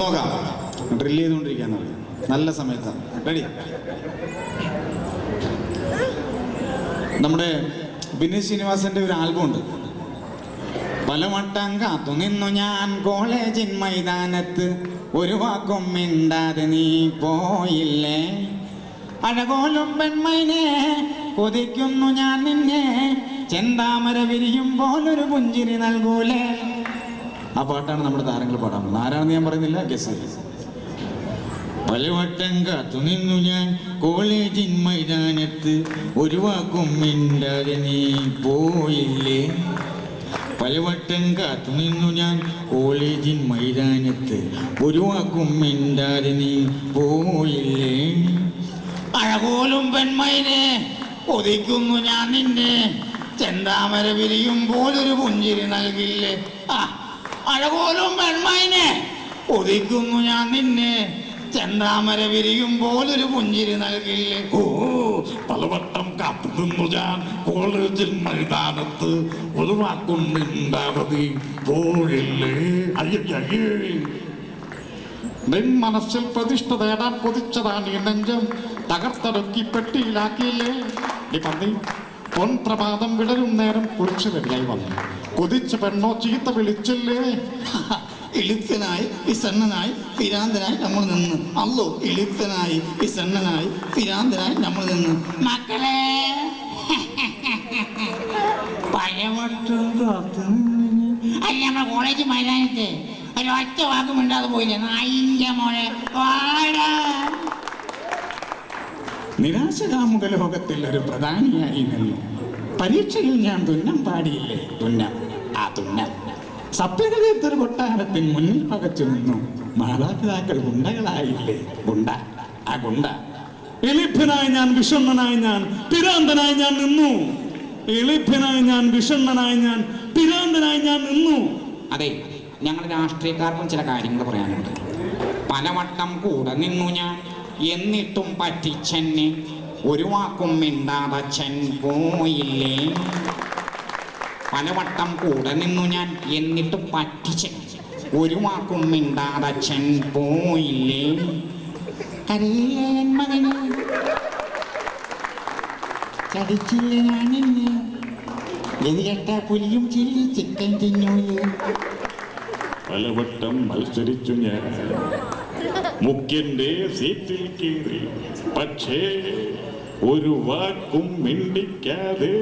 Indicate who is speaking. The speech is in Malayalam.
Speaker 1: നോക്കാം. ഡ്രിൽ ചെയ്തുകൊണ്ടിരിക്കുകയാണ്. നല്ല സമയത്താണ്. റെഡി? നമ്മുടെ ബിനീഷ് ശ്രീനിവാസന്റെ ഒരു ആൽബം ഉണ്ട്. പലവട്ടം കാത്തു നിന്നു ഞാൻ കോളേജിൻ മൈതാനത്ത്, ഒരു വാക്കും മിണ്ടാതെ നീ പോയില്ലേ. അഴകോലും പെൺമൈനെ കൊതിക്കുന്നു ഞാൻ നിന്നെ, ചെന്താമര വിരിയുമ്പോൾ ഒരു പുഞ്ചിരി നൽകൂലേ. ആ പാട്ടാണ് നമ്മുടെ താരങ്ങൾ പാടാൻ പോകുന്നത്. ആരാണെന്ന് ഞാൻ പറയുന്നില്ല, ഗസ്. പലവട്ടം കാത്തു നിന്നു ഞാൻ കോളേജിൻ മൈതാനത്ത്, ഒരു വാക്കും മിണ്ടാതെ നീ പോയില്ലേ. പലവട്ടം കാത്തു നിന്നു ഞാൻ കോളേജിൻ മൈതാനത്ത്, ഒരു വാക്കും മിണ്ടാതെ നീ പോയില്ലേ. അഴകോലും പെൺമൈനെ കൊതിക്കുന്നു ഞാൻ നിന്നെ, ചെന്താമര വിരിയുമ്പോൾ ഒരു പുഞ്ചിരി നൽകില്ലേ. അഴകോലും പെൺമൈനെ കൊതിക്കുന്നു ഞാൻ നിന്നെ, ചെന്താമര വിരിയുമ്പോൾ ഒരു പുഞ്ചിരി നൽകില്ലേ.
Speaker 2: ഓ, പലവട്ടം കാത്തു നിന്നു ഞാൻ കോളേജിൽ മൈതാനത്ത്, ഒരു വാക്കും മിണ്ടാതെ പോയില്ലേ. അയ്യേ, നിൻ മനസ്സിൽ പ്രതിഷ്ഠ നേടാൻ കൊതിച്ചതാണ് ഈ നെഞ്ചം, തകർത്തൊടുക്കി പെട്ടിയിലാക്കിയില്ലേ. പന്നി പൊൻപ്രഭാതം വിടരും നേരം കുളിച്ചു റെഡിയായി വന്നു, കൊതിച്ച പെണ്ണോ ചീത്ത വിളിച്ചില്ലേ.
Speaker 3: എളുപ്പനായി വിസണ്ണനായി പിരാന്തനായി നമ്മൾ നിന്ന്. അല്ലോ, എളുപ്പനായി വിസണ്ണനായി പിരാന്തനായി നമ്മൾ നിന്ന്. മക്കളെ അല്ല, നമ്മുടെ കോളേജ് മൈതാനത്ത് ഒരു ഒറ്റ വാക്കും മിണ്ടാതെ പോയില്ലേ. നായിന്റെ മോനെ
Speaker 1: നിരാശകാമുക ലോകത്തിൽ ഒരു പ്രധാനിയായി നിന്നു. പരീക്ഷയിൽ ഞാൻ തുന്നം പാടിയില്ലേ. തുന്നം, ആ തുന്നം. സഭ്യതയൊരു കൊട്ടാരത്തിൽ മുന്നിൽ പകച്ചു നിന്നു. മാതാപിതാക്കൾ ഗുണ്ടകളായില്ലേ. ഗുണ്ട, ആ ഗുണ്ട.
Speaker 4: എളിഭ്യനായി ഞാൻ, വിഷണ്ണനായി ഞാൻ, പിരാന്തനായി ഞാൻ നിന്നു. എളിഭ്യനായി ഞാൻ, വിഷണ്ണനായി ഞാൻ, പിരാന്തനായി ഞാൻ നിന്നു.
Speaker 5: അതെ, ഞങ്ങൾ രാഷ്ട്രീയക്കാർക്കും ചില കാര്യങ്ങൾ പറയാനുണ്ട്. പലവട്ടം കൂടെ നിന്നു ഞാൻ, എന്നിട്ടും പറ്റിച്ചെന്നെ, ഒരു വാക്കും മിണ്ടാതച്ഛൻ പോയില്ലേ. പലവട്ടം കൂടെ നിന്നു ഞാൻ, എന്നിട്ടും പറ്റിച്ചൻ, ഒരു വാക്കും മിണ്ടാതച്ഛൻ പോയില്ലേ.
Speaker 3: അറിയില്ലേ എൻ മകനെ, ചതിച്ചില്ലേ ഞാൻ നിന്നെ, ഗതികെട്ട പുലിയും ചില്ലി ചിക്കൻ തിന്നൂലേ.
Speaker 2: പലവട്ടം മത്സരിച്ചു ഞാൻ മുഖ്യന്റെ സീറ്റിൽ കയറി, പക്ഷേ ഒരു വാക്കും മിണ്ടിക്കാതെ.